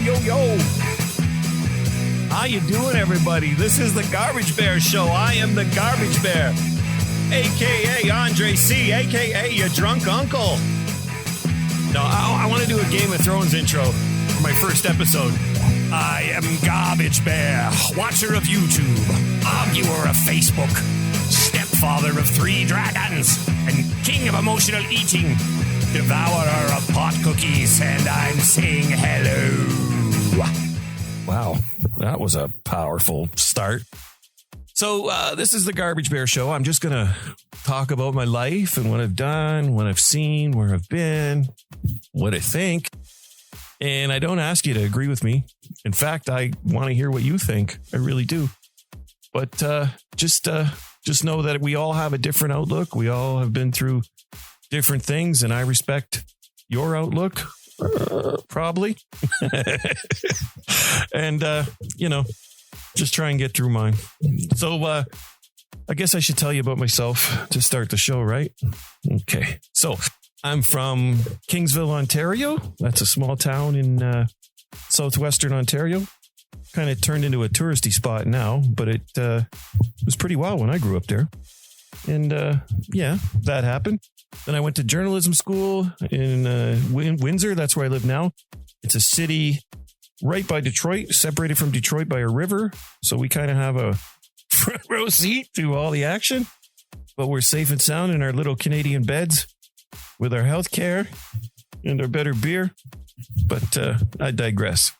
Yo. How you doing, everybody? This is the Garbage Bear Show. I am the Garbage Bear, a.k.a. Andre C., a.k.a. your drunk uncle. No, I want to do a Game of Thrones intro for my first episode. I am Garbage Bear, watcher of YouTube, arguer of Facebook, stepfather of 3 dragons, and king of emotional eating, devourer of pot cookies, and I'm saying hello. Wow, that was a powerful start. So this is the Garbage Bear Show. I'm just going to talk about my life and what I've done, what I've seen, where I've been, what I think. And I don't ask you to agree with me. In fact, I want to hear what you think. I really do. But just know that we all have a different outlook. We all have been through different things, and I respect your outlook, probably. And, just try and get through mine. So I guess I should tell you about myself to start the show, right? Okay. So I'm from Kingsville, Ontario. That's a small town in southwestern Ontario. Kind of turned into a touristy spot now, but it was pretty wild when I grew up there. And that happened. Then I went to journalism school in Windsor. That's where I live now. It's a city right by Detroit, separated from Detroit by a river. So we kind of have a front row seat to all the action. But we're safe and sound in our little Canadian beds with our health care and our better beer. But I digress.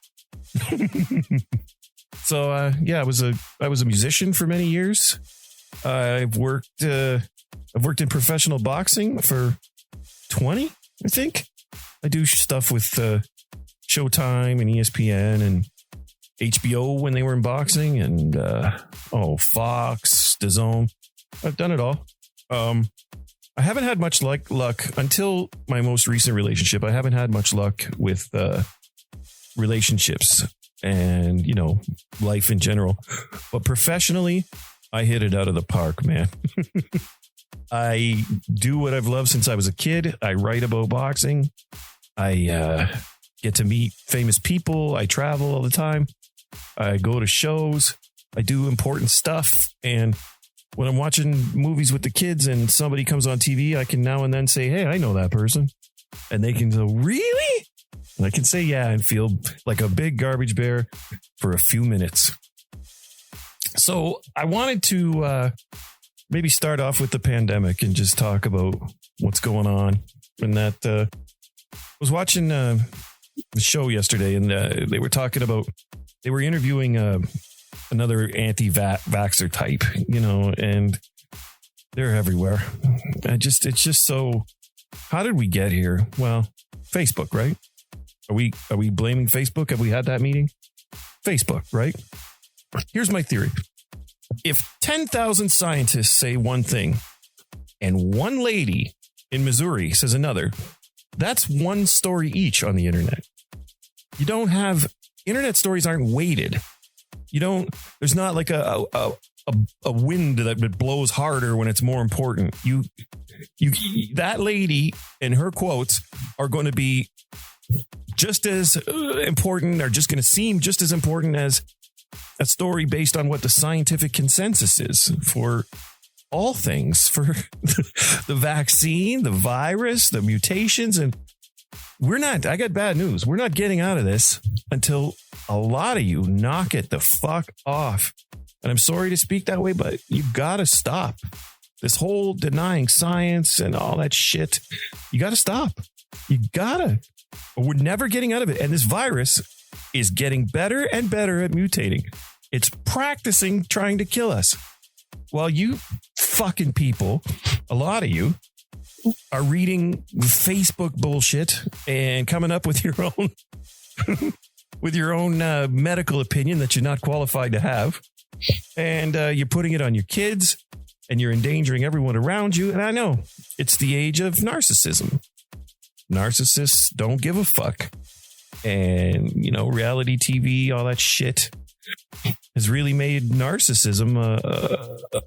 So, I was a musician for many years. I've worked in professional boxing for 20, I think. I do stuff with Showtime and ESPN and HBO when they were in boxing, and Fox, DAZN. I've done it all. I haven't had much luck until my most recent relationship. I haven't had much luck with relationships and, life in general. But professionally, I hit it out of the park, man. I do what I've loved since I was a kid. I write about boxing. I get to meet famous people. I travel all the time. I go to shows. I do important stuff. And when I'm watching movies with the kids and somebody comes on TV, I can now and then say, hey, I know that person. And they can go, really? And I can say, yeah, and feel like a big garbage bear for a few minutes. So I wanted to maybe start off with the pandemic and just talk about what's going on. And that I was watching the show yesterday, and they were talking about, they were interviewing another anti-vaxxer type, and they're everywhere. It's just so, how did we get here? Well, Facebook, right? Are we blaming Facebook? Have we had that meeting? Facebook, right? Here's my theory. If 10,000 scientists say one thing and one lady in Missouri says another, that's one story each on the internet. You don't have, internet stories aren't weighted. There's not like a wind that blows harder when it's more important. That lady and her quotes are going to be just as important, or just going to seem just as important as a story based on what the scientific consensus is for all things, for the vaccine, the virus, the mutations. And I got bad news. We're not getting out of this until a lot of you knock it the fuck off. And I'm sorry to speak that way, but you got to stop this whole denying science and all that shit. You got to stop. You got to. We're never getting out of it. And this virus is getting better and better at mutating. It's practicing trying to kill us. While you fucking people, a lot of you, are reading Facebook bullshit and coming up with your own medical opinion that you're not qualified to have. And you're putting it on your kids, and you're endangering everyone around you. And I know it's the age of narcissism. Narcissists don't give a fuck. And, reality TV, all that shit has really made narcissism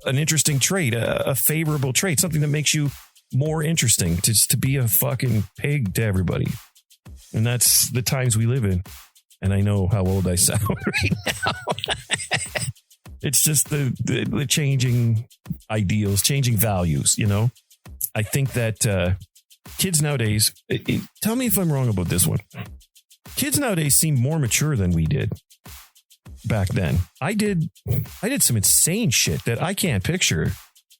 an interesting trait, a favorable trait, something that makes you more interesting, to be a fucking pig to everybody. And that's the times we live in. And I know how old I sound right now. It's just the changing ideals, changing values, you know. I think that kids nowadays, tell me if I'm wrong about this one. Kids nowadays seem more mature than we did back then. I did some insane shit that I can't picture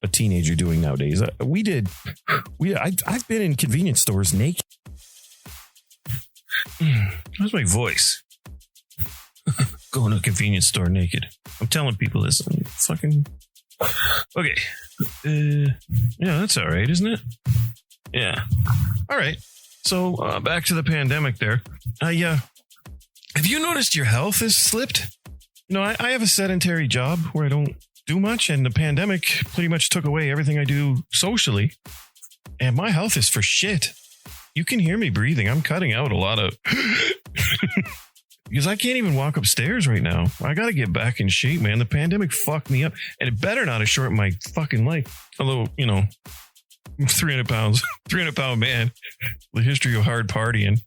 a teenager doing nowadays. I've been in convenience stores naked. How's my voice? Going to a convenience store naked. I'm telling people this. I'm fucking okay. Yeah, that's all right, isn't it? Yeah. All right. So back to the pandemic there. Have you noticed your health has slipped? You know, I have a sedentary job where I don't do much, and the pandemic pretty much took away everything I do socially. And my health is for shit. You can hear me breathing. I'm cutting out a lot of because I can't even walk upstairs right now. I got to get back in shape, man. The pandemic fucked me up, and it better not have shortened my fucking life. Although, you know, I'm 300 pounds, 300-pound man with a history of hard partying.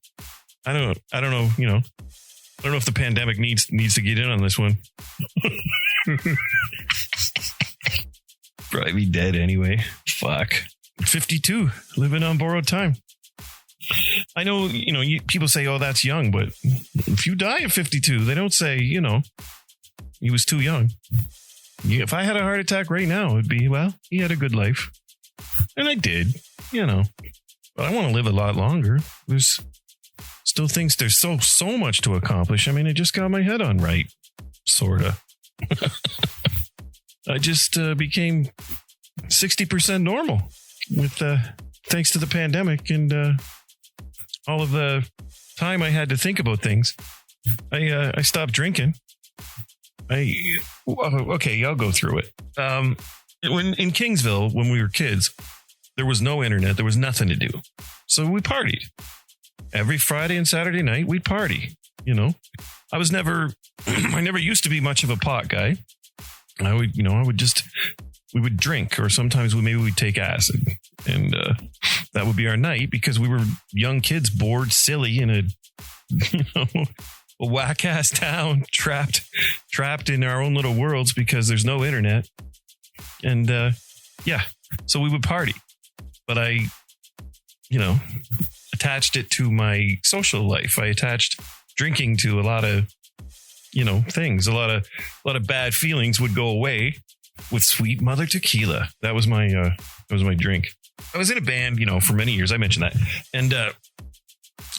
I don't know, you know, I don't know if the pandemic needs to get in on this one. Probably be dead anyway. Fuck. 52, living on borrowed time. I know, you know, people say, oh, that's young, but if you die at 52, they don't say, you know, he was too young. If I had a heart attack right now, it'd be, well, he had a good life. And I did, you know, but I want to live a lot longer. There's still things, there's so much to accomplish. I mean, I just got my head on right, sort of. I just became 60% normal with thanks to the pandemic and all of the time I had to think about things. I stopped drinking. Okay, I'll go through it. When in Kingsville, when we were kids, there was no internet. There was nothing to do. So we partied. Every Friday and Saturday night, we'd party. You know, I never used to be much of a pot guy. We would drink, or sometimes we'd take acid, and that would be our night because we were young kids, bored, silly in a whack ass town, trapped in our own little worlds because there's no internet. And so we would party, but I, you know, attached it to my social life. I attached drinking to a lot of, you know, things. A lot of bad feelings would go away with sweet mother tequila. That was my drink. I was in a band, you know, for many years. I mentioned that, and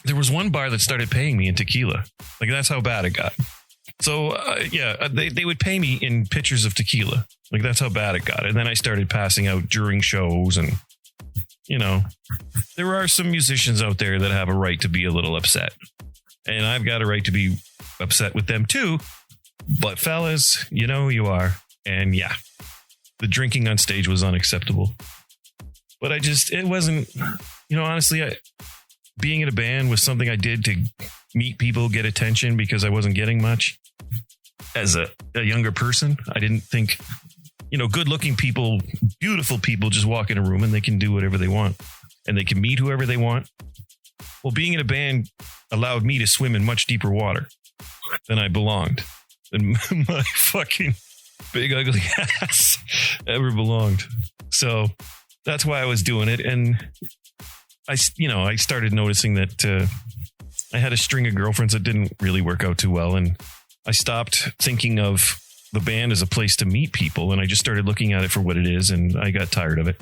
there was one bar that started paying me in tequila. Like, that's how bad it got. So they would pay me in pitchers of tequila. Like, that's how bad it got. And then I started passing out during shows, and you know, there are some musicians out there that have a right to be a little upset, and I've got a right to be upset with them too. But fellas, you know who you are. And yeah, the drinking on stage was unacceptable. But it wasn't, you know, honestly, being in a band was something I did to meet people, get attention, because I wasn't getting much as a younger person. I didn't think, you know, good looking people, beautiful people just walk in a room and they can do whatever they want and they can meet whoever they want. Well, being in a band allowed me to swim in much deeper water than I belonged, than my fucking big ugly ass ever belonged. So that's why I was doing it. And I started noticing that I had a string of girlfriends that didn't really work out too well. And I stopped thinking of the band as a place to meet people. And I just started looking at it for what it is. And I got tired of it.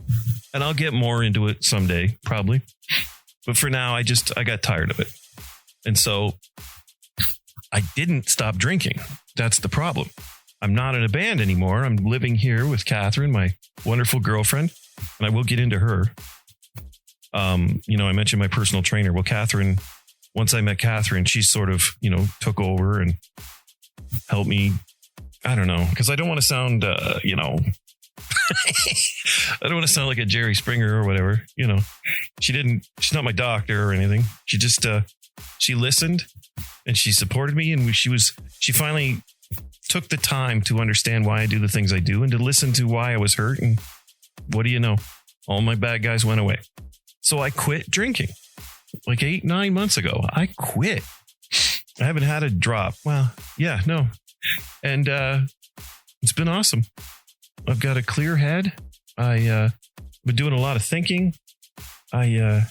And I'll get more into it someday, probably. But for now, I got tired of it. And so I didn't stop drinking. That's the problem. I'm not in a band anymore. I'm living here with Catherine, my wonderful girlfriend, and I will get into her. You know, I mentioned my personal trainer. Well, Catherine, once I met Catherine, she sort of, you know, took over and helped me. I don't know, because I don't want to sound, you know, I don't want to sound like a Jerry Springer or whatever. You know, she's not my doctor or anything. She just, she listened and she supported me. And she finally took the time to understand why I do the things I do and to listen to why I was hurt. And what do you know? All my bad guys went away. So I quit drinking like 8-9 months ago. I quit. I haven't had a drop. Well, yeah, no. And it's been awesome. I've got a clear head. I've been doing a lot of thinking. I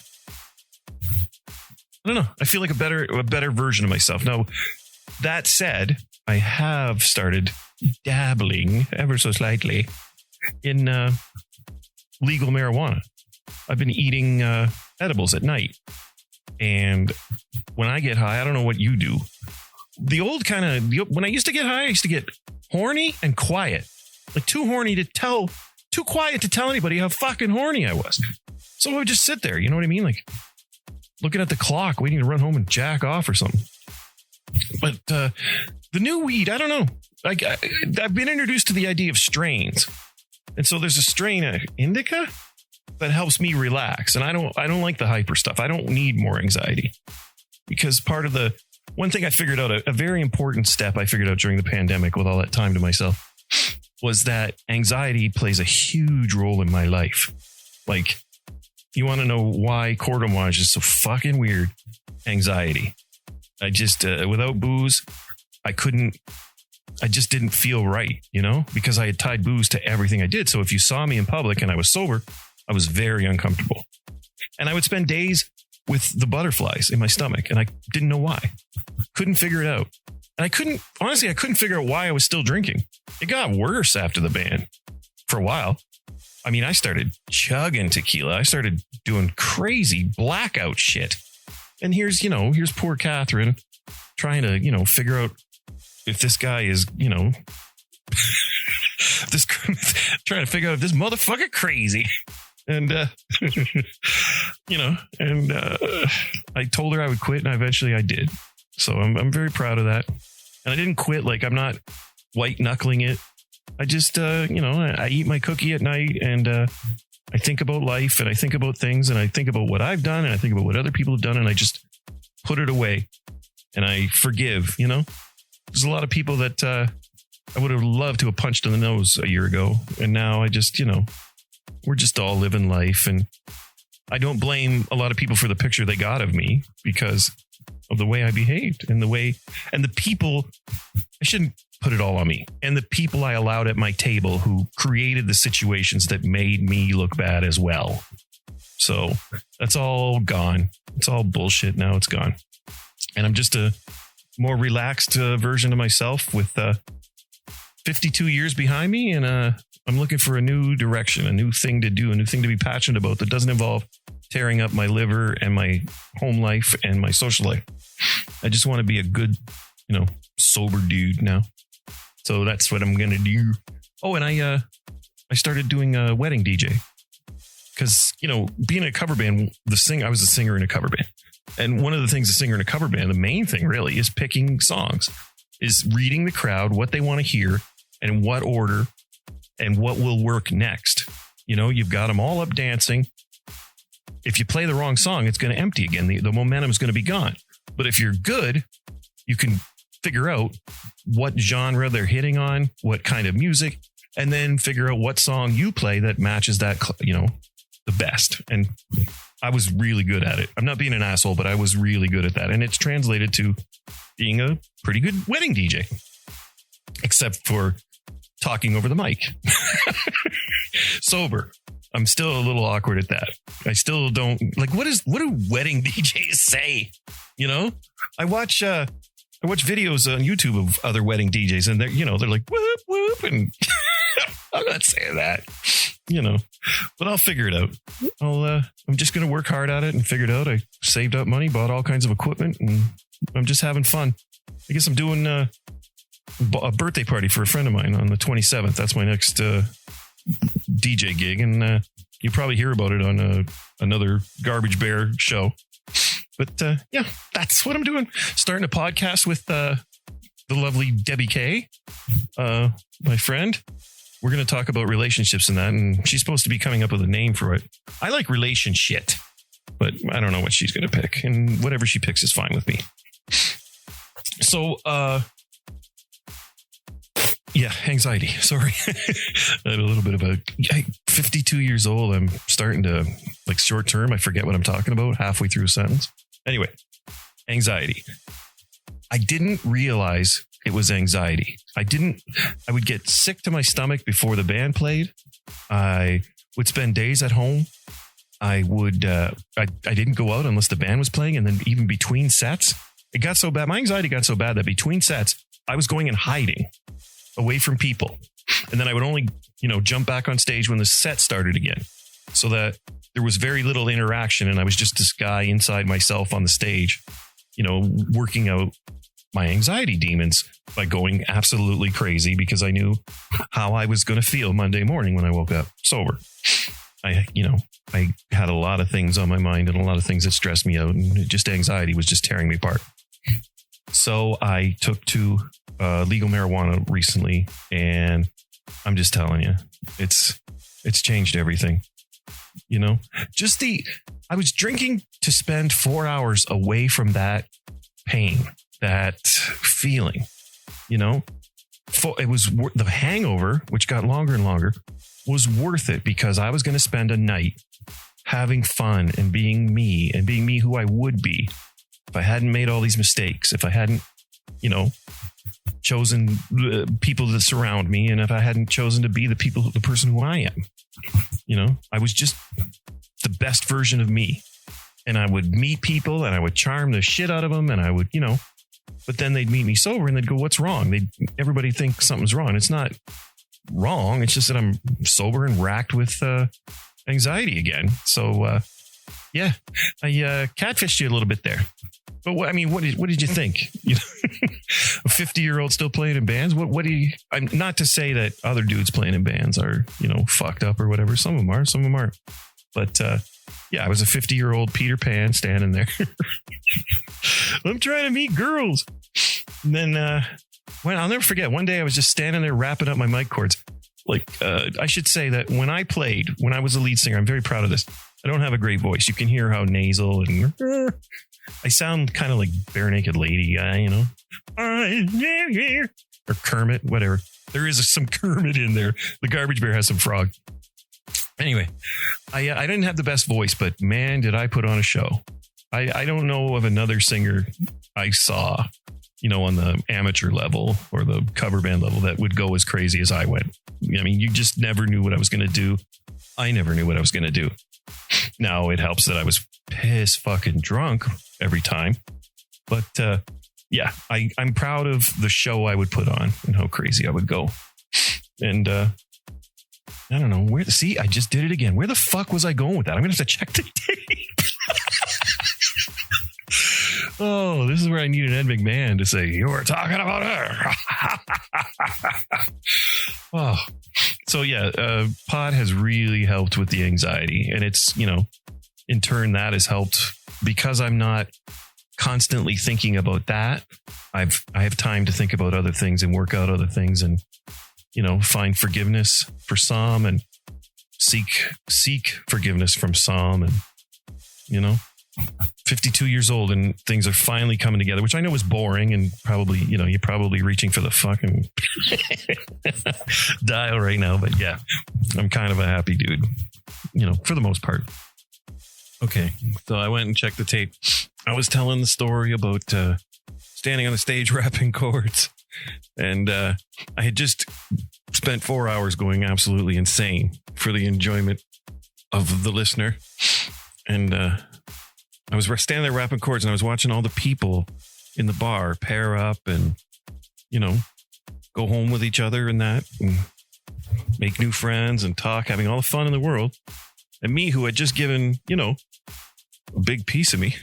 don't know. I feel like a better version of myself. Now, that said, I have started dabbling ever so slightly in legal marijuana. I've been eating edibles at night. And when I get high, I don't know what you do. The old kind of, when I used to get high, I used to get horny and quiet. Like too quiet to tell anybody how fucking horny I was. So I would just sit there, you know what I mean? Like looking at the clock, waiting to run home and jack off or something. But the new weed, I don't know. I've been introduced to the idea of strains. And so there's a strain of indica that helps me relax. And I don't like the hyper stuff. I don't need more anxiety, because part of the one thing I figured out, a very important step I figured out during the pandemic with all that time to myself, was that anxiety plays a huge role in my life. Like, you want to know why cordonage is so fucking weird? Anxiety. I just, without booze, I just didn't feel right, you know, because I had tied booze to everything I did. So if you saw me in public and I was sober, I was very uncomfortable. And I would spend days with the butterflies in my stomach, and I didn't know why. Couldn't figure it out. And I couldn't figure out why I was still drinking. It got worse after the ban for a while. I mean, I started chugging tequila. I started doing crazy blackout shit. And here's poor Catherine trying to, figure out if this guy is, trying to figure out if this motherfucker crazy. And, I told her I would quit, and eventually I did. So I'm very proud of that. And I didn't quit. Like, I'm not white knuckling it. I just, I eat my cookie at night, and I think about life, and I think about things, and I think about what I've done, and I think about what other people have done, and I just put it away, and I forgive, There's a lot of people that I would have loved to have punched in the nose a year ago. And now I just, we're just all living life. And I don't blame a lot of people for the picture they got of me because of the way I behaved and the people. I shouldn't put it all on me. And the people I allowed at my table who created the situations that made me look bad as well. So that's all gone. It's all bullshit. Now it's gone. And I'm just a more relaxed version of myself with 52 years behind me. And I'm looking for a new direction, a new thing to do, a new thing to be passionate about that doesn't involve tearing up my liver and my home life and my social life. I just want to be a good, sober dude now. So that's what I'm going to do. Oh, and I started doing a wedding DJ because, being in a cover band, I was a singer in a cover band. And one of the things a singer in a cover band, the main thing really is picking songs, is reading the crowd, what they want to hear and in what order and what will work next. You've got them all up dancing. If you play the wrong song, it's going to empty again. The momentum is going to be gone. But if you're good, you can figure out what genre they're hitting on, what kind of music, and then figure out what song you play that matches that, the best. And I was really good at it. I'm not being an asshole, but I was really good at that. And it's translated to being a pretty good wedding DJ, except for talking over the mic. Sober. I'm still a little awkward at that. I still don't like, what do wedding DJs say? I watch videos on YouTube of other wedding DJs, and they're like, whoop, whoop. And I'm not saying that, but I'll figure it out. I'm just going to work hard at it and figure it out. I saved up money, bought all kinds of equipment, and I'm just having fun. I guess I'm doing a birthday party for a friend of mine on the 27th. That's my next DJ gig. And you probably hear about it on another Garbage Bear show. But yeah, that's what I'm doing. Starting a podcast with the lovely Debbie K, my friend. We're going to talk about relationships and that. And she's supposed to be coming up with a name for it. I like relationship, but I don't know what she's going to pick. And whatever she picks is fine with me. So, yeah, anxiety. Sorry. I had a little bit of 52 years old. I'm starting to short term. I forget what I'm talking about halfway through a sentence. Anyway, anxiety. I didn't realize it was anxiety. I would get sick to my stomach before the band played. I would spend days at home. I didn't go out unless the band was playing. And then even between sets, it got so bad. My anxiety got so bad that between sets, I was going and hiding away from people. And then I would only, jump back on stage when the set started again, so that there was very little interaction. And I was just this guy inside myself on the stage, working out my anxiety demons by going absolutely crazy, because I knew how I was going to feel Monday morning when I woke up sober. I had a lot of things on my mind and a lot of things that stressed me out, and just anxiety was just tearing me apart. So I took to legal marijuana recently, and I'm just telling you, it's changed everything. I was drinking to spend 4 hours away from that pain, that feeling, it was the hangover, which got longer and longer, was worth it, because I was going to spend a night having fun and being me who I would be if I hadn't made all these mistakes, if I hadn't, chosen people to surround me, and if I hadn't chosen to be the person who I am. I was just the best version of me, and I would meet people and I would charm the shit out of them, and I would, but then they'd meet me sober and they'd go, "What's wrong?" Everybody thinks something's wrong. It's not wrong. It's just that I'm sober and racked with anxiety again. So I catfished you a little bit there. But what did you think? A 50-year-old still playing in bands? What do you? I'm not to say that other dudes playing in bands are fucked up or whatever. Some of them are, some of them aren't. But I was a 50-year-old Peter Pan standing there. I'm trying to meet girls. And then I'll never forget. One day I was just standing there wrapping up my mic cords. I should say that when I was a lead singer, I'm very proud of this. I don't have a great voice. You can hear how nasal and I sound kind of like Bare Naked Lady guy, or Kermit, whatever. There is some Kermit in there. The Garbage Bear has some frog. Anyway, I didn't have the best voice, but man, did I put on a show. I don't know of another singer I saw, on the amateur level or the cover band level that would go as crazy as I went. I mean, you just never knew what I was going to do. I never knew what I was going to do. Now it helps that I was piss fucking drunk every time. But I'm proud of the show I would put on and how crazy I would go. And I don't know where. See, I just did it again. Where the fuck was I going with that? I'm going to have to check the tape. Oh, this is where I need an Ed McMahon to say, "You were talking about her." Oh, so pod has really helped with the anxiety, and it's, in turn that has helped because I'm not constantly thinking about that. I have time to think about other things and work out other things, and find forgiveness for some and seek forgiveness from some, and 52 years old and things are finally coming together, which I know is boring and probably, you're probably reaching for the fucking dial right now. But yeah, I'm kind of a happy dude, for the most part. Okay. So I went and checked the tape. I was telling the story about standing on the stage rapping chords, and I had just spent 4 hours going absolutely insane for the enjoyment of the listener. And I was standing there rapping chords, and I was watching all the people in the bar pair up and, go home with each other and that, and make new friends and talk, having all the fun in the world. And me, who had just given, a big piece of me,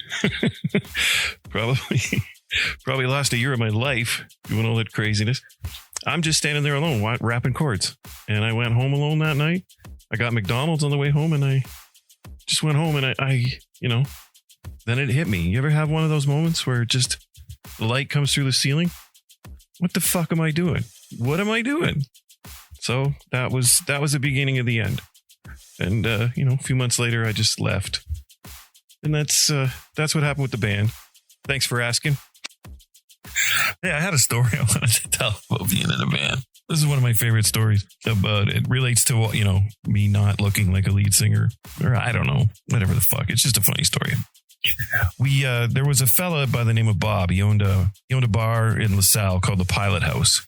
probably lost a year of my life doing all that craziness. I'm just standing there alone, rapping chords. And I went home alone that night. I got McDonald's on the way home, and I just went home, and I then it hit me. You ever have one of those moments where just the light comes through the ceiling? What the fuck am I doing? What am I doing? So that was the beginning of the end. And, a few months later, I just left. And that's what happened with the band. Thanks for asking. Yeah, I had a story I wanted to tell about being in a band. This is one of my favorite stories about it. Relates to, me not looking like a lead singer, or I don't know, whatever the fuck. It's just a funny story. there was a fella by the name of Bob. He owned a bar in LaSalle called the Pilot House,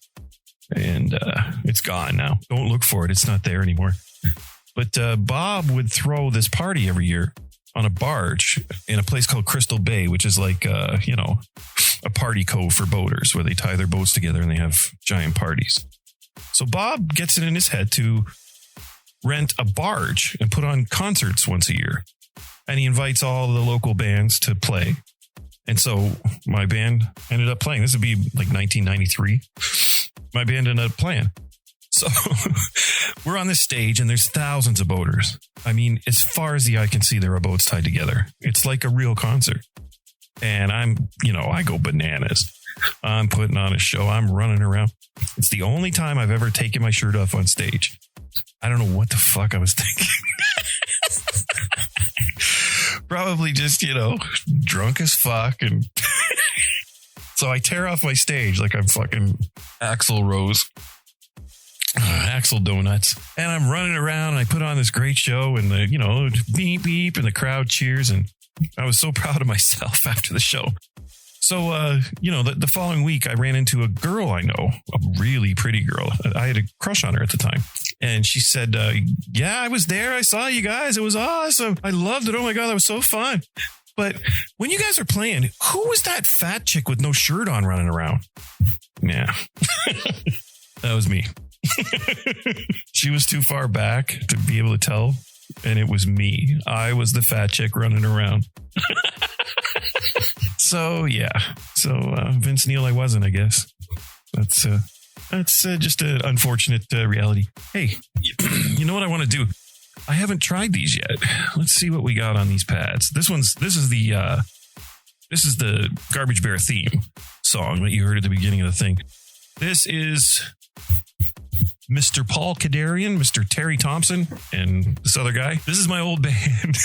and it's gone now. Don't look for it; it's not there anymore. But Bob would throw this party every year on a barge in a place called Crystal Bay, which is like a party cove for boaters where they tie their boats together and they have giant parties. So Bob gets it in his head to rent a barge and put on concerts once a year. And he invites all the local bands to play. And so my band ended up playing. This would be like 1993. My band ended up playing. So we're on this stage and there's thousands of boaters. I mean, as far as the eye can see, there are boats tied together. It's like a real concert. And I go bananas. I'm putting on a show. I'm running around. It's the only time I've ever taken my shirt off on stage. I don't know what the fuck I was thinking. Probably just, drunk as fuck. And so I tear off my stage like I'm fucking Axl Rose. Axl Donuts. And I'm running around and I put on this great show and the, beep, beep, and the crowd cheers. And I was so proud of myself after the show. So, the following week, I ran into a girl I know, a really pretty girl. I had a crush on her at the time. And she said, yeah, I was there. I saw you guys. It was awesome. I loved it. Oh, my God, that was so fun. But when you guys are playing, who was that fat chick with no shirt on running around? Yeah, that was me. She was too far back to be able to tell. And it was me. I was the fat chick running around. So, yeah. So, Vince Neil, I wasn't, I guess. That's just an unfortunate reality. Hey, you know what I want to do? I haven't tried these yet. Let's see what we got on these pads. This is the Garbage Bear theme song that you heard at the beginning of the thing. This is Mr. Paul Kadarian, Mr. Terry Thompson, and this other guy. This is my old band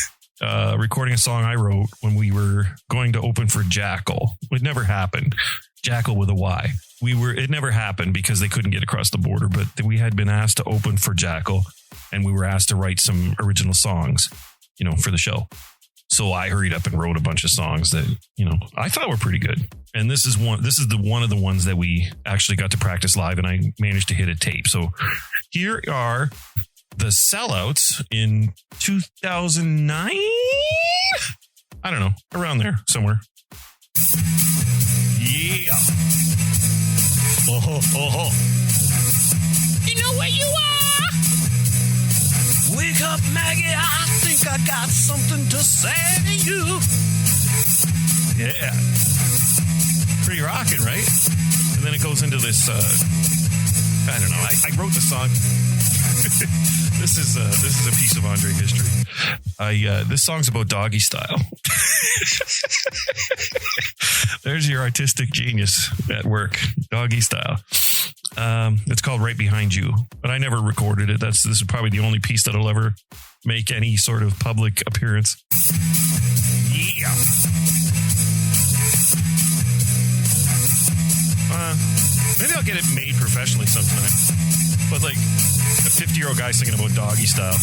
recording a song I wrote when we were going to open for Jackal. It never happened. Jackal with a Y. It never happened because they couldn't get across the border, but we had been asked to open for Jackal and we were asked to write some original songs, for the show. So I hurried up and wrote a bunch of songs that, I thought were pretty good. And this is one of the ones that we actually got to practice live and I managed to hit a tape. So here are the Sellouts in 2009. I don't know, around there somewhere. Yeah. Oh. You know where you are? Wake up, Maggie. I think I got something to say to you. Yeah. Pretty rocking, right? And then it goes into this, I don't know. I wrote the song. This is a piece of Andre history. This song's about doggy style. There's your artistic genius at work, doggy style. It's called Right Behind You, but I never recorded it. This is probably the only piece that'll ever make any sort of public appearance. Yeah. Maybe I'll get it made professionally sometime. But like a 50-year-old guy singing about doggy style.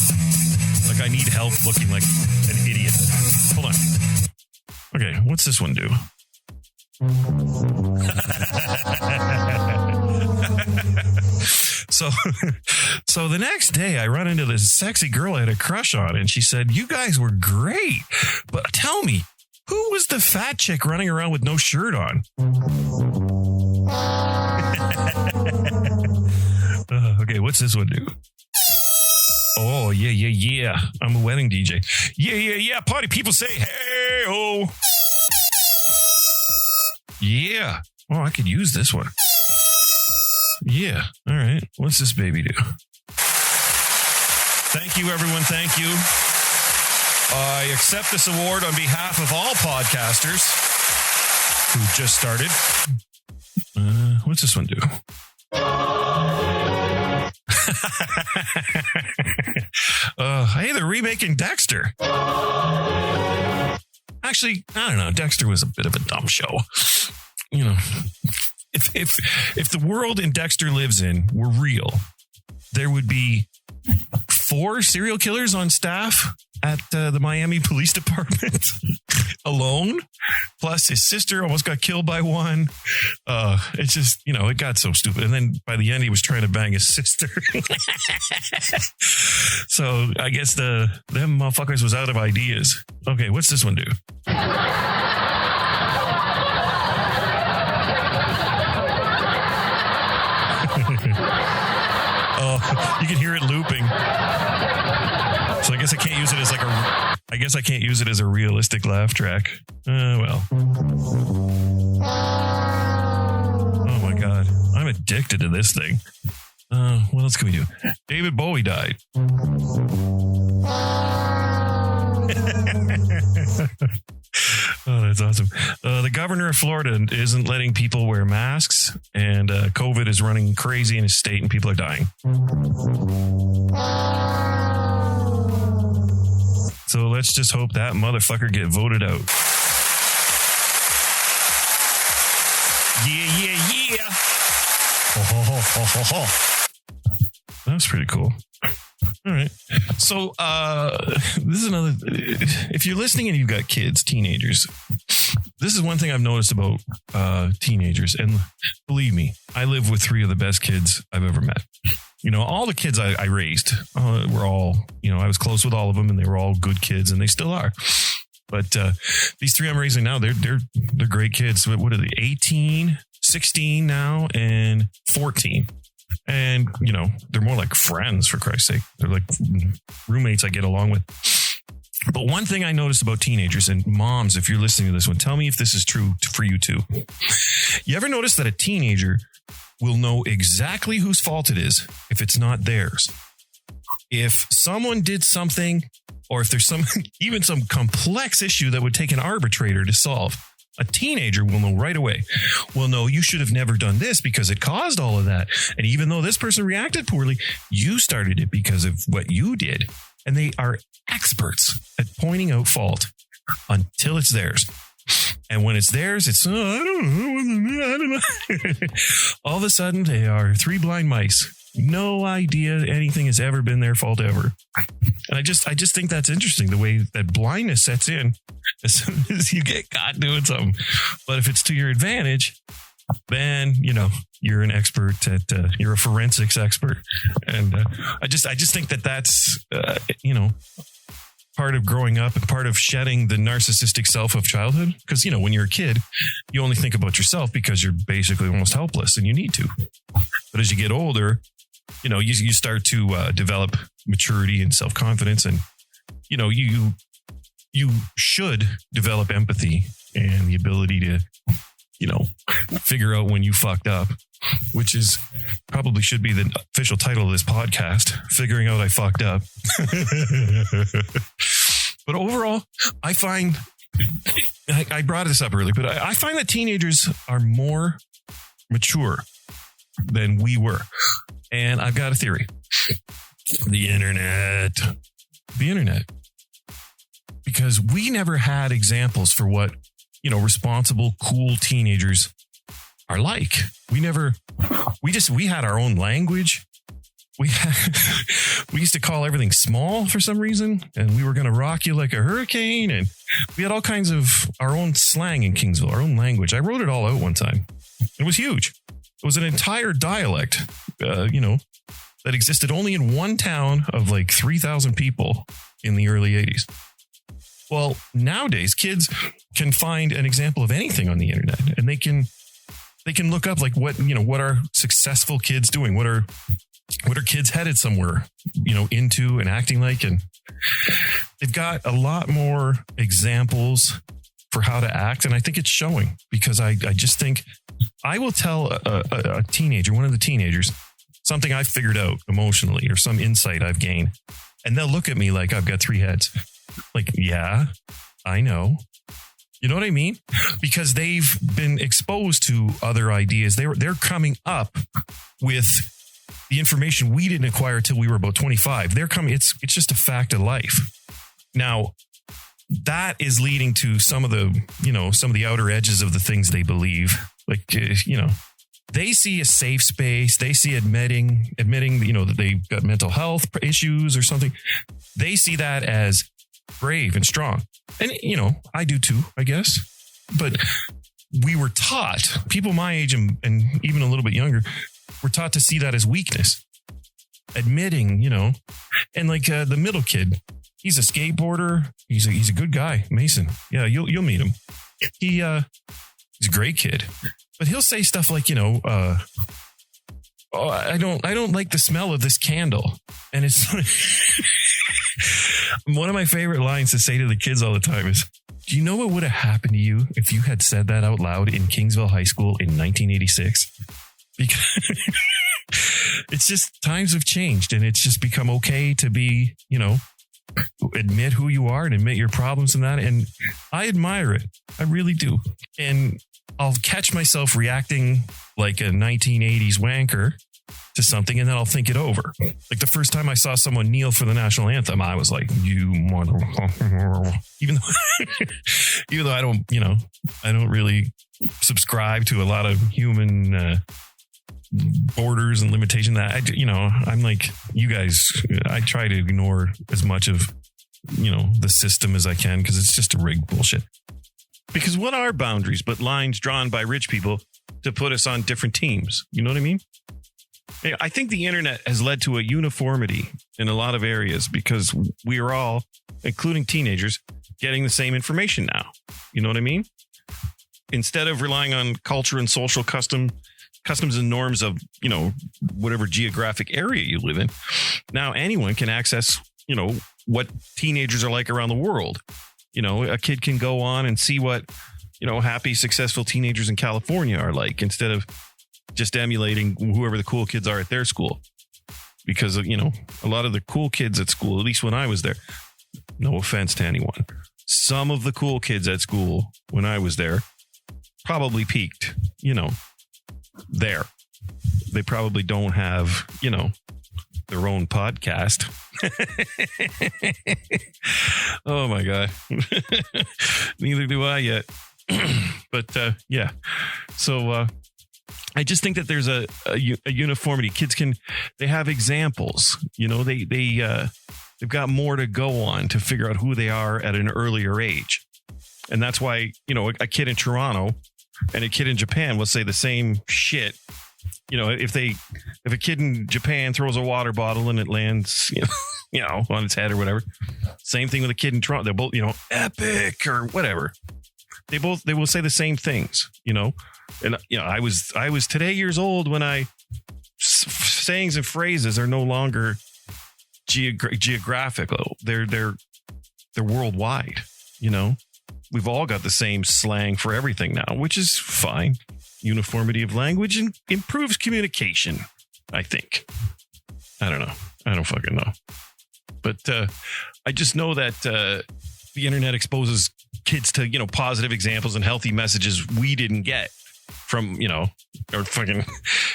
Like I need help looking like an idiot. Hold on. Okay, what's this one do? So the next day I run into this sexy girl I had a crush on and she said, "You guys were great, but tell me, who was the fat chick running around with no shirt on?" Okay, what's this one do? Oh, yeah. I'm a wedding DJ. Yeah. Party people say, hey, oh. Yeah. Oh, I could use this one. Yeah. All right. What's this baby do? Thank you, everyone. Thank you. I accept this award on behalf of all podcasters who just started. What's this one do? Hey, they're remaking Dexter. Actually, I don't know. Dexter was a bit of a dumb show. If the world in Dexter lives in were real, there would be 4 serial killers on staff at the Miami Police Department alone. Plus his sister almost got killed by one. It's just, it got so stupid. And then by the end, he was trying to bang his sister. So I guess them motherfuckers was out of ideas. Okay, what's this one do? Oh, you can hear it looping. So I guess I can't use it as a realistic laugh track. Well. Oh my God. I'm addicted to this thing. What else can we do? David Bowie died. Oh, that's awesome. The governor of Florida isn't letting people wear masks, and COVID is running crazy in his state, and people are dying. So let's just hope that motherfucker get voted out. Yeah. That was pretty cool. All right. So this is another. If you're listening and you've got kids, teenagers, this is one thing I've noticed about teenagers. And believe me, I live with 3 of the best kids I've ever met. All the kids I raised were all, I was close with all of them, and they were all good kids, and they still are. But these 3 I'm raising now, they're great kids. What are they? 18, 16 now, and 14. And, they're more like friends, for Christ's sake. They're like roommates I get along with. But one thing I noticed about teenagers, and moms, if you're listening to this one, tell me if this is true for you too. You ever notice that a teenager will know exactly whose fault it is if it's not theirs? If someone did something, or if there's even some complex issue that would take an arbitrator to solve, a teenager will know right away. Well, no, you should have never done this because it caused all of that. And even though this person reacted poorly, you started it because of what you did. And they are experts at pointing out fault until it's theirs. And when it's theirs, it's, I don't know. All of a sudden, they are 3 blind mice. No idea anything has ever been their fault ever. And I just think that's interesting, the way that blindness sets in as soon as you get caught doing something. But if it's to your advantage, then, you're an expert you're a forensics expert. And I just think that's, part of growing up and part of shedding the narcissistic self of childhood. Because, when you're a kid, you only think about yourself because you're basically almost helpless and you need to. But as you get older, you start to develop maturity and self-confidence, and, you should develop empathy and the ability to, figure out when you fucked up, which is probably should be the official title of this podcast, Figuring Out I Fucked Up. But overall, I find, I brought this up earlier, but I find that teenagers are more mature than we were. And I've got a theory. The internet. Because we never had examples for what, responsible, cool teenagers are like. We had our own language. We used to call everything small for some reason, and we were going to rock you like a hurricane. And we had all kinds of our own slang in Kingsville, our own language. I wrote it all out one time. It was huge. It was an entire dialect, that existed only in one town of like 3,000 people in the early 80s. Well, nowadays, kids can find an example of anything on the internet, and they can look up like what are successful kids doing? What are kids headed somewhere, into and acting like? And they've got a lot more examples for how to act. And I think it's showing, because I just think I will tell a teenager, one of the teenagers, something I figured out emotionally or some insight I've gained. And they'll look at me like I've got 3 heads. Like, yeah, I know. You know what I mean? Because they've been exposed to other ideas. They're coming up with the information we didn't acquire till we were about 25. They're coming. It's just a fact of life. Now, that is leading to some of the outer edges of the things they believe. Like, they see a safe space. They see admitting, that they've got mental health issues or something. They see that as brave and strong. And, I do too, I guess. But we were taught, people my age and even a little bit younger, were taught to see that as weakness. Admitting, and like the middle kid, he's a skateboarder. He's a good guy, Mason. Yeah, you'll meet him. He's a great kid, but he'll say stuff like, oh, I don't like the smell of this candle. And it's one of my favorite lines to say to the kids all the time is, do you know what would have happened to you if you had said that out loud in Kingsville High School in 1986? Because it's just times have changed and it's just become okay to be, admit who you are and admit your problems and that. And I admire it. I really do. And I'll catch myself reacting like a 1980s wanker to something, and then I'll think it over. Like the first time I saw someone kneel for the national anthem, I was like, you motherfucker. Even though I don't really subscribe to a lot of human borders and limitation that I'm like you guys. I try to ignore as much of the system as I can because it's just a rigged bullshit. Because what are boundaries but lines drawn by rich people to put us on different teams? You know what I mean? I think the internet has led to a uniformity in a lot of areas because we are all, including teenagers, getting the same information now. You know what I mean? Instead of relying on culture and social customs and norms of, whatever geographic area you live in, now anyone can access, what teenagers are like around the world. A kid can go on and see what, happy, successful teenagers in California are like instead of just emulating whoever the cool kids are at their school. Because, a lot of the cool kids at school, at least when I was there, no offense to anyone, some of the cool kids at school when I was there probably peaked, there. They probably don't have, their own podcast. Oh my God. Neither do I yet. But yeah. So I just think that there's a uniformity. Kids they have examples, they've got more to go on to figure out who they are at an earlier age. And that's why, a kid in Toronto and a kid in Japan will say the same shit. If a kid in Japan throws a water bottle and it lands, on its head or whatever, same thing with a kid in Toronto. They're both, epic or whatever. They will say the same things, and, I was today years old when sayings and phrases are no longer geographical. They're worldwide, We've all got the same slang for everything now, which is fine. Uniformity of language and improves communication, I think. I don't know. I don't fucking know. But I just know that the internet exposes kids to, positive examples and healthy messages we didn't get from, our fucking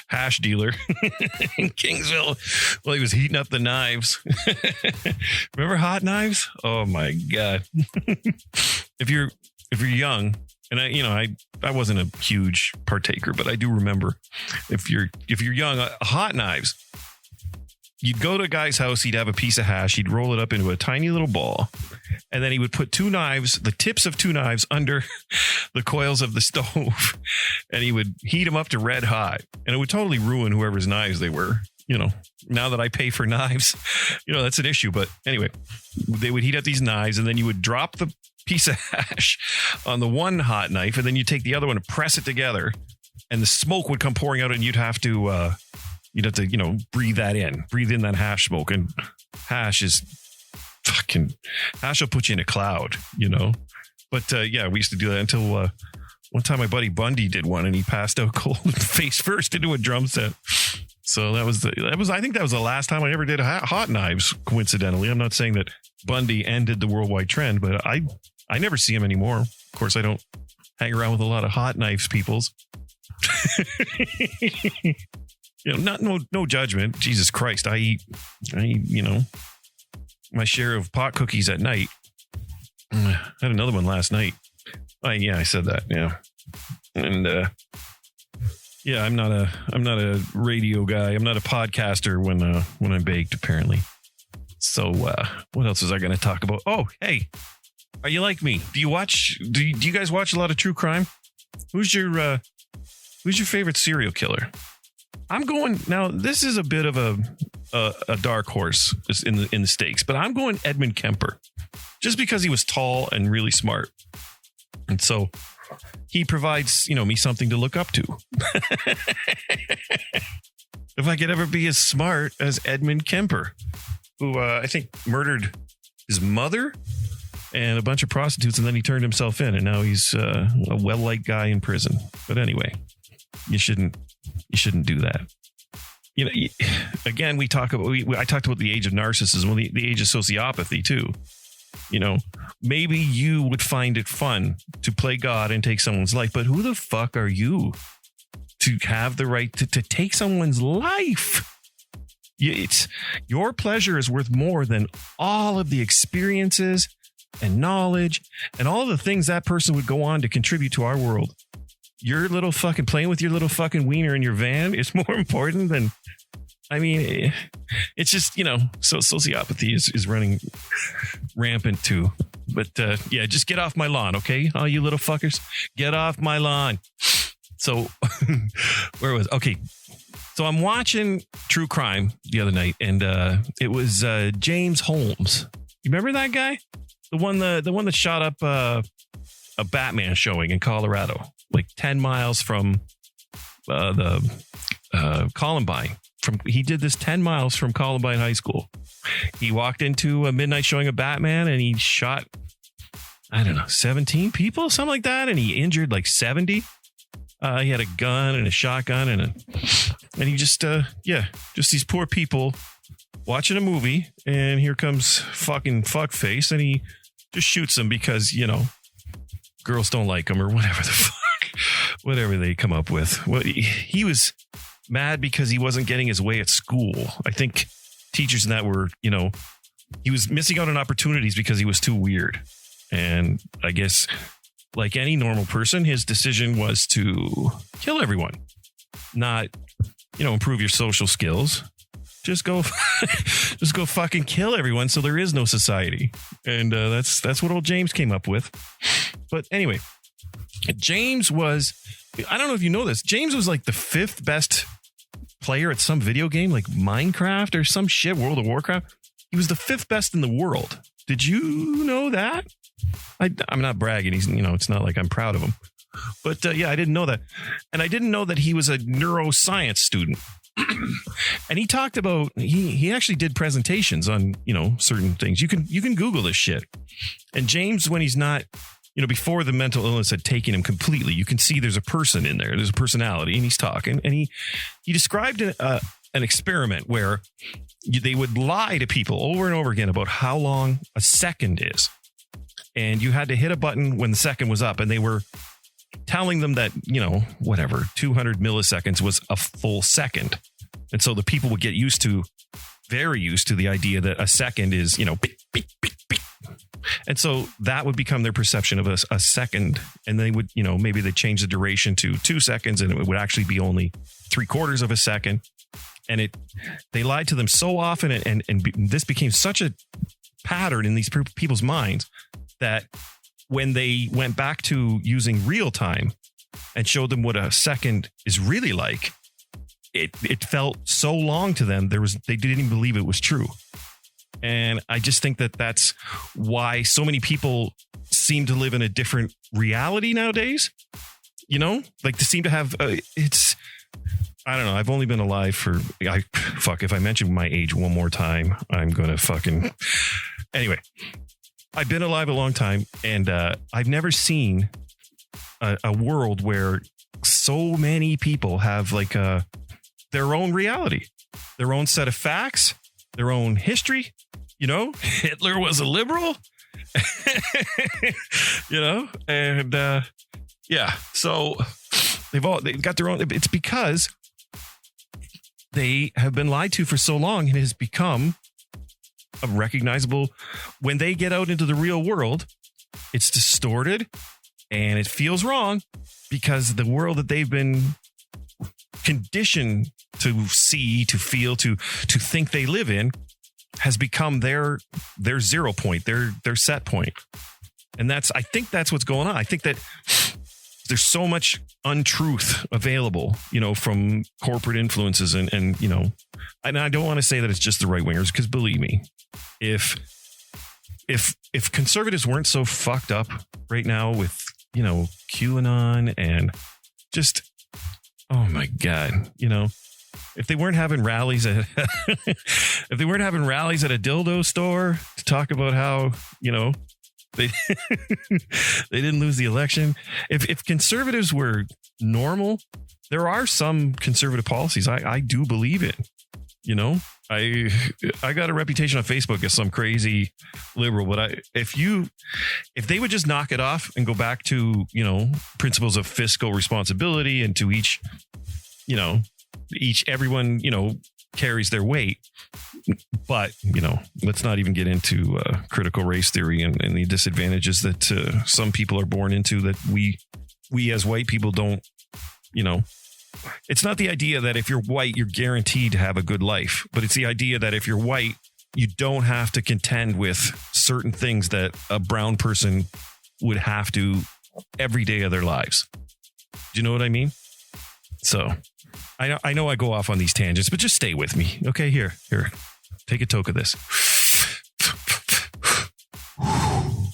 hash dealer in Kingsville while he was heating up the knives. Remember hot knives? Oh my God. If you're young, and I wasn't a huge partaker, but I do remember if you're young, hot knives, you'd go to a guy's house, he'd have a piece of hash, he'd roll it up into a tiny little ball, and then he would put the tips of two knives under the coils of the stove, and he would heat them up to red hot, and it would totally ruin whoever's knives they were. Now that I pay for knives, that's an issue. But anyway, they would heat up these knives, and then you would drop the piece of hash on the one hot knife, and then you take the other one and press it together, and the smoke would come pouring out, and you'd have to breathe in that hash smoke. And hash will put you in a cloud, But yeah, we used to do that until one time my buddy Bundy did one, and he passed out cold face first into a drum set. So I think that was the last time I ever did hot knives, coincidentally. I'm not saying that Bundy ended the worldwide trend, but I never see him anymore. Of course, I don't hang around with a lot of hot knives peoples. No judgment. Jesus Christ. I eat, my share of pot cookies at night. I had another one last night. I said that. Yeah. And, Yeah, I'm not a radio guy. I'm not a podcaster when I'm baked, apparently. So what else was I going to talk about? Oh, hey, are you like me? Do you guys watch a lot of true crime? Who's your favorite serial killer? I'm going now. This is a bit of a dark horse in the stakes, but I'm going Edmund Kemper, just because he was tall and really smart, and so he provides me something to look up to. If I could ever be as smart as Edmund Kemper, who I think murdered his mother and a bunch of prostitutes, and then he turned himself in, and now he's a well-liked guy in prison. But anyway, you shouldn't do that. Again, I talked about the age of narcissism, the age of sociopathy too. Maybe you would find it fun to play God and take someone's life, but who the fuck are you to have the right to take someone's life? It's your pleasure is worth more than all of the experiences and knowledge and all the things that person would go on to contribute to our world. Your little fucking playing with your little fucking wiener in your van is more important than, it's just, so sociopathy is running rampant too. But yeah, just get off my lawn, okay? All you little fuckers, get off my lawn. So okay. So I'm watching True Crime the other night, and it was James Holmes. You remember that guy? The one that shot up a Batman showing in Colorado, like 10 miles from the Columbine. He did this 10 miles from Columbine High School. He walked into a midnight showing of Batman, and he shot, 17 people, something like that, and he injured like 70. He had a gun and a shotgun and he just these poor people watching a movie, and here comes fucking fuckface, and he just shoots them because, girls don't like him or whatever the fuck, whatever they come up with. Well, he was mad because he wasn't getting his way at school. I think teachers and that were, he was missing out on opportunities because he was too weird. And I guess, like any normal person, his decision was to kill everyone, not, improve your social skills. Just go fucking kill everyone. So there is no society. And that's what old James came up with. But anyway, James was, I don't know if you know this, James was like the 5th best player at some video game, like Minecraft or some shit, World of Warcraft. He was the 5th best in the world. Did you know that? I'm not bragging. He's, it's not like I'm proud of him. But yeah, I didn't know that. And I didn't know that he was a neuroscience student. And he talked about, he actually did presentations on, certain things. You can Google this shit. And James, when he's not, before the mental illness had taken him completely, you can see there's a person in there. There's a personality, and he's talking. And he described an experiment where they would lie to people over and over again about how long a second is. And you had to hit a button when the second was up, and they were telling them that, 200 milliseconds was a full second. And so the people would get very used to the idea that a second is, beep, beep, beep, beep. And so that would become their perception of a second. And they would, maybe they change the duration to 2 seconds, and it would actually be only 3/4 of a second. And they lied to them so often, and this became such a pattern in these people's minds that when they went back to using real time and showed them what a second is really like, it felt so long to them. They didn't even believe it was true. And I just think that that's why so many people seem to live in a different reality nowadays. Like to seem to have I don't know. I've only been alive for if I mention my age one more time, I'm going to fucking anyway. I've been alive a long time, and I've never seen a world where so many people have like their own reality, their own set of facts, their own history. Hitler was a liberal, and yeah. So they've got their own. It's because they have been lied to for so long, and it has become a recognizable. When they get out into the real world, it's distorted and it feels wrong because the world that they've been condition to see, to feel, to think they live in has become their 0 point, their set point. And I think that's what's going on. I think that there's so much untruth available, from corporate influences and I don't want to say that it's just the right wingers, because believe me, if conservatives weren't so fucked up right now with, QAnon and just, oh my God, if they weren't having rallies at a dildo store to talk about how, they they didn't lose the election. If conservatives were normal, there are some conservative policies I do believe in. I got a reputation on Facebook as some crazy liberal, but if they would just knock it off and go back to, principles of fiscal responsibility and to everyone, carries their weight. But, let's not even get into critical race theory and the disadvantages that some people are born into that we as white people don't, it's not the idea that if you're white, you're guaranteed to have a good life, but it's the idea that if you're white, you don't have to contend with certain things that a brown person would have to every day of their lives. Do you know what I mean? So I know I go off on these tangents, but just stay with me. Okay, here, take a toke of this.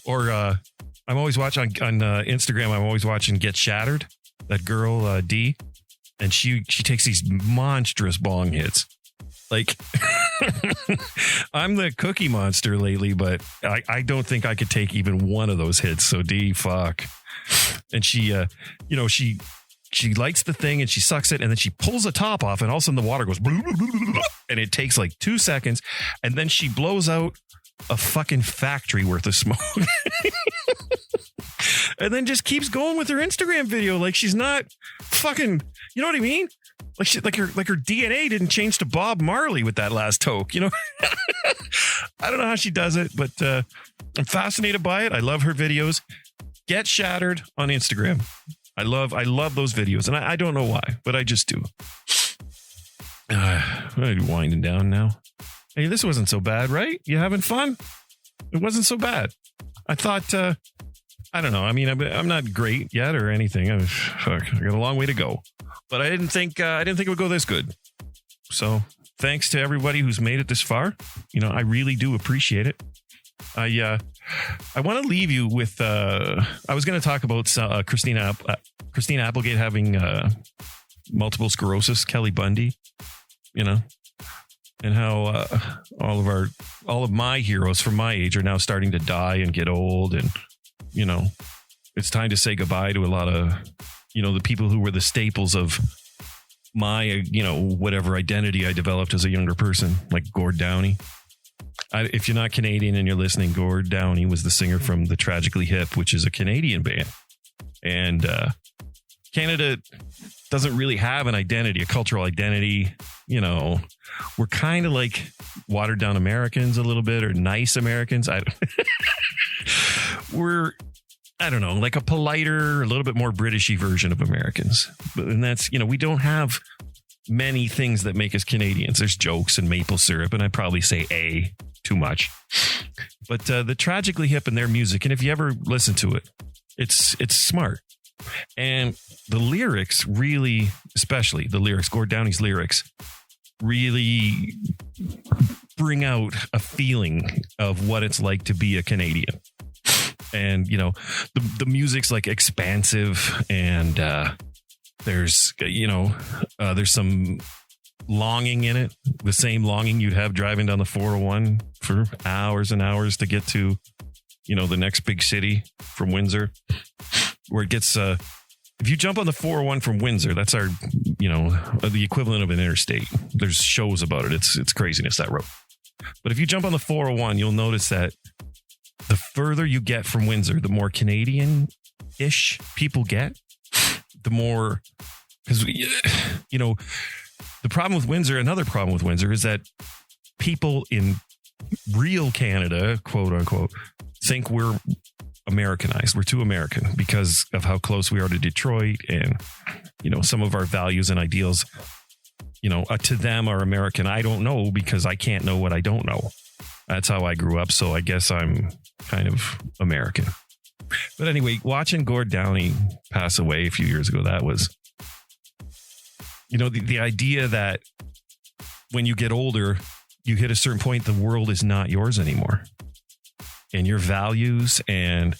Or I'm always watching on Instagram. I'm always watching Get Shattered. That girl D, and she takes these monstrous bong hits. Like I'm the Cookie Monster lately, but I don't think I could take even one of those hits. So D, fuck. And she lights the thing and she sucks it, and then she pulls the top off, and all of a sudden the water goes and it takes like 2 seconds, and then she blows out a fucking factory worth of smoke. And then just keeps going with her Instagram video like she's not fucking, you know what I mean? Like her DNA didn't change to Bob Marley with that last toke, I don't know how she does it, but I'm fascinated by it. I love her videos. Get Shattered on Instagram. I love those videos, and I don't know why, but I just do. I'm winding down now. Hey, this wasn't so bad, right? You having fun? It wasn't so bad. I thought, I don't know. I mean, I'm not great yet or anything. I got a long way to go, but I didn't think it would go this good. So thanks to everybody who's made it this far. I really do appreciate it. I want to leave you with, I was going to talk about Christina Applegate having multiple sclerosis, Kelly Bundy, and how all of my heroes from my age are now starting to die and get old. And, it's time to say goodbye to a lot of, the people who were the staples of my, whatever identity I developed as a younger person, like Gord Downey. If you're not Canadian and you're listening, Gord Downey was the singer from the Tragically Hip, which is a Canadian band. And Canada doesn't really have an identity, a cultural identity. We're kind of like watered down Americans a little bit, or nice Americans. We're, I don't know, like a politer, a little bit more Britishy version of Americans. And that's, we don't have many things that make us Canadians. There's jokes and maple syrup, and I probably say too much. But the Tragically Hip and their music, and if you ever listen to it, it's smart. And the lyrics really, especially the lyrics, Gord Downey's lyrics, really bring out a feeling of what it's like to be a Canadian. And, the music's like expansive, and there's some longing in it, the same longing you'd have driving down the 401 for hours and hours to get to, the next big city from Windsor, where it gets, if you jump on the 401 from Windsor, that's our, the equivalent of an interstate. There's shows about it. It's craziness, that road. But if you jump on the 401, you'll notice that the further you get from Windsor, the more Canadian-ish people get, the more, because, the problem with Windsor, another problem with Windsor is that people in real Canada, quote unquote, think we're Americanized. We're too American because of how close we are to Detroit, and some of our values and ideals, to them are American. I don't know because I can't know what I don't know. That's how I grew up. So I guess I'm kind of American. But anyway, watching Gord Downie pass away a few years ago, that was, the idea that when you get older, you hit a certain point, the world is not yours anymore. And your values and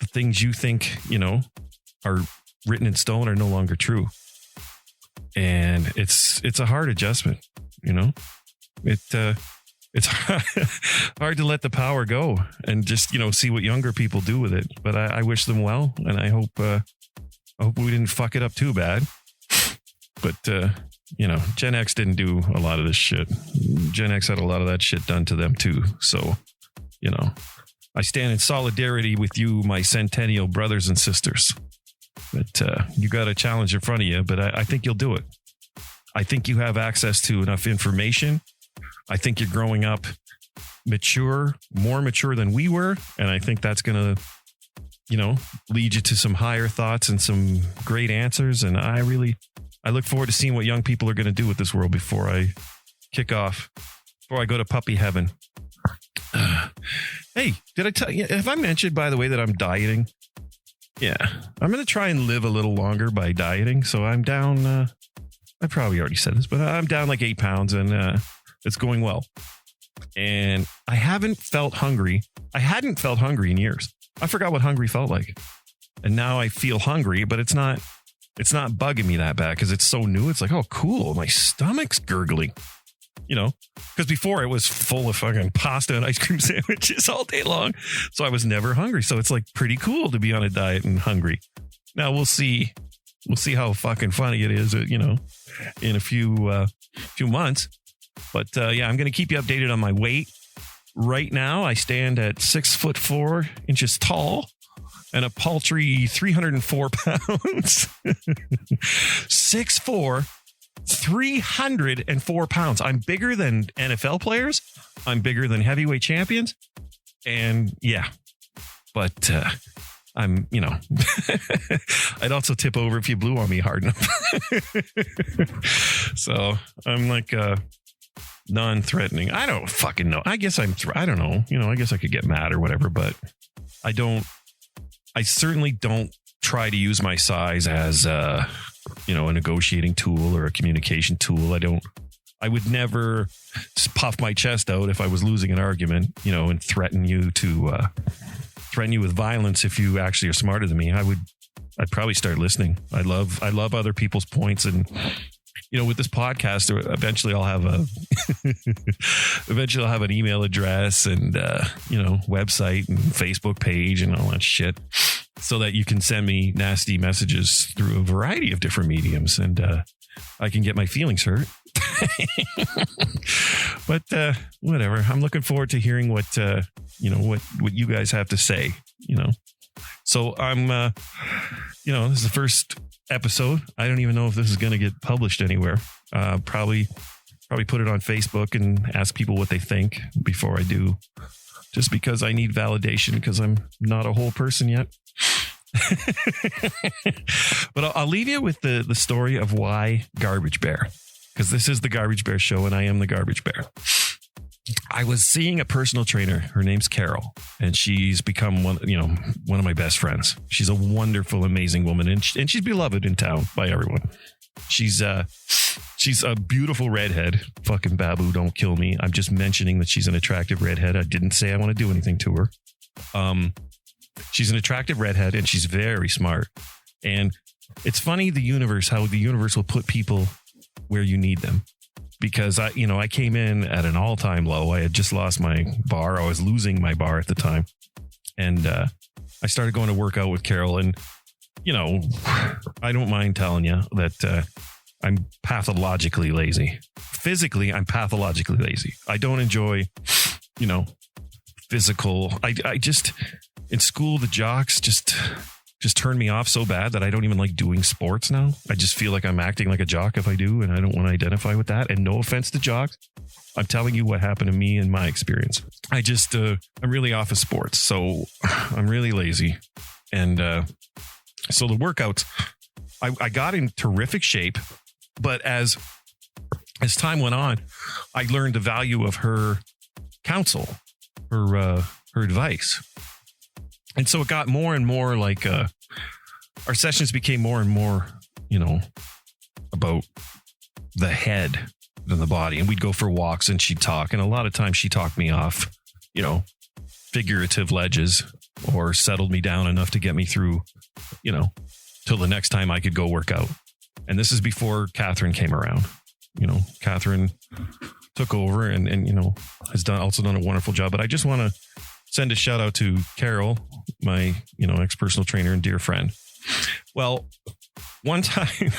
the things you think, are written in stone are no longer true. And it's a hard adjustment, it's hard to let the power go and just, see what younger people do with it. But I wish them well. And I hope we didn't fuck it up too bad. But, Gen X didn't do a lot of this shit. Gen X had a lot of that shit done to them too. So, I stand in solidarity with you, my centennial brothers and sisters. But you got a challenge in front of you, but I think you'll do it. I think you have access to enough information. I think you're growing up mature, more mature than we were. And I think that's going to, lead you to some higher thoughts and some great answers. And I look forward to seeing what young people are going to do with this world before I kick off, before I go to puppy heaven. Hey, did I tell you, have I mentioned, by the way, that I'm dieting? Yeah, I'm going to try and live a little longer by dieting. So I'm down, I probably already said this, but I'm down like 8 pounds and it's going well. And I haven't felt hungry. I hadn't felt hungry in years. I forgot what hungry felt like. And now I feel hungry, but it's not bugging me that bad because it's so new. It's like, oh, cool. My stomach's gurgling, because before it was full of fucking pasta and ice cream sandwiches all day long. So I was never hungry. So it's like pretty cool to be on a diet and hungry. Now we'll see how fucking funny it is, in a few months. But yeah, I'm going to keep you updated on my weight. Right now, I stand at 6'4" tall and a paltry 304 pounds. 6'4", 304 pounds. I'm bigger than NFL players. I'm bigger than heavyweight champions. And yeah, but I'm, I'd also tip over if you blew on me hard enough. So I'm like, non-threatening. I don't fucking know. I guess I don't know. I guess I could get mad or whatever, but I certainly don't try to use my size as a negotiating tool or a communication tool. I would never just puff my chest out if I was losing an argument, and threaten you with violence if you actually are smarter than me. I'd probably start listening. I love other people's points, and with this podcast, eventually I'll have an email address and, website and Facebook page and all that shit so that you can send me nasty messages through a variety of different mediums and, I can get my feelings hurt. But, whatever. I'm looking forward to hearing what you guys have to say, So I'm, this is the first episode. I don't even know if this is going to get published anywhere. Probably put it on Facebook and ask people what they think before I do, just because I need validation because I'm not a whole person yet. But I'll leave you with the story of why Garbage Bear, because this is the Garbage Bear show and I am the Garbage Bear. I was seeing a personal trainer. Her name's Carol, and she's become one of my best friends. She's a wonderful, amazing woman, and she's beloved in town by everyone. She's a beautiful redhead. Fucking Babu, don't kill me. I'm just mentioning that she's an attractive redhead. I didn't say I want to do anything to her. She's an attractive redhead, and she's very smart. And it's funny, how the universe will put people where you need them. Because I came in at an all-time low. I had just lost my bar. I was losing my bar at the time. And I started going to work out with Carol. And, I don't mind telling you that I'm pathologically lazy. Physically, I'm pathologically lazy. I don't enjoy, physical. I just, in school, the jocks just, just turned me off so bad that I don't even like doing sports now. I just feel like I'm acting like a jock if I do, and I don't want to identify with that. And no offense to jocks. I'm telling you what happened to me in my experience. I just, I'm really off of sports. So I'm really lazy. And so the workouts, I got in terrific shape. But as time went on, I learned the value of her counsel, her advice. And so it got more and more like our sessions became more and more, about the head than the body. And we'd go for walks and she'd talk. And a lot of times she talked me off, figurative ledges, or settled me down enough to get me through, till the next time I could go work out. And this is before Catherine came around. Catherine took over and has also done a wonderful job. But I just want to send a shout out to Carol, my, ex-personal trainer and dear friend. Well, one time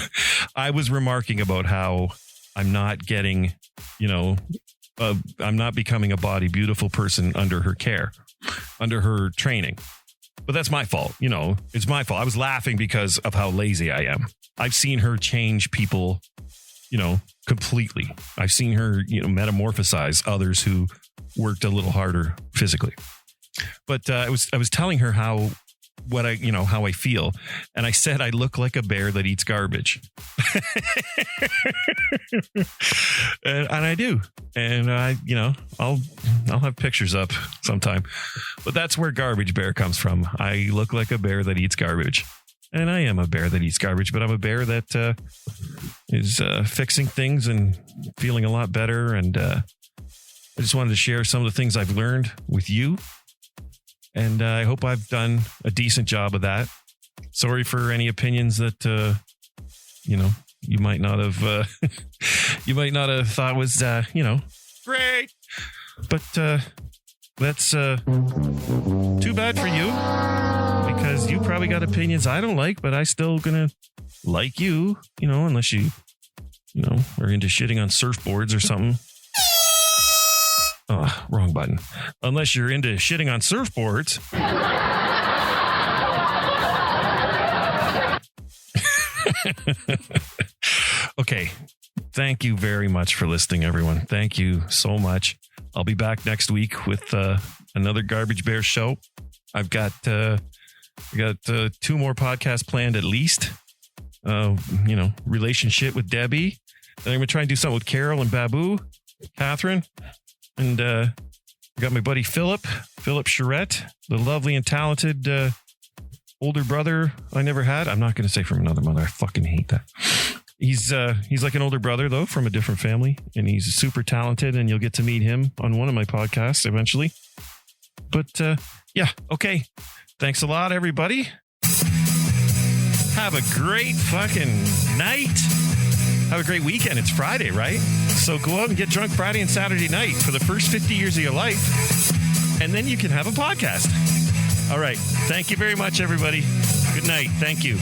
I was remarking about how I'm not getting, I'm not becoming a body beautiful person under her care, under her training. But that's my fault. It's my fault. I was laughing because of how lazy I am. I've seen her change people, completely. I've seen her, metamorphosize others who worked a little harder physically. But I was telling her how I feel. And I said, I look like a bear that eats garbage. and I do. And I'll have pictures up sometime, but that's where Garbage Bear comes from. I look like a bear that eats garbage, and I am a bear that eats garbage, but I'm a bear that is fixing things and feeling a lot better. And I just wanted to share some of the things I've learned with you. And I hope I've done a decent job of that. Sorry for any opinions that, you might not have thought was, great. But that's too bad for you, because you probably got opinions I don't like, but I still gonna like you, unless you are into shitting on surfboards or something. Oh, wrong button. Unless you're into shitting on surfboards. Okay. Thank you very much for listening, everyone. Thank you so much. I'll be back next week with another Garbage Bear show. I've got 2 more podcasts planned at least. Relationship with Debbie. Then I'm going to try and do something with Carol and Babu, Catherine. And I got my buddy Philip Charette, the lovely and talented older brother I never had. I'm not going to say from another mother. I fucking hate that. He's like an older brother, though, from a different family. And he's super talented. And you'll get to meet him on one of my podcasts eventually. But yeah, okay. Thanks a lot, everybody. Have a great fucking night. Have a great weekend. It's Friday, right? So go out and get drunk Friday and Saturday night for the first 50 years of your life. And then you can have a podcast. All right. Thank you very much, everybody. Good night. Thank you.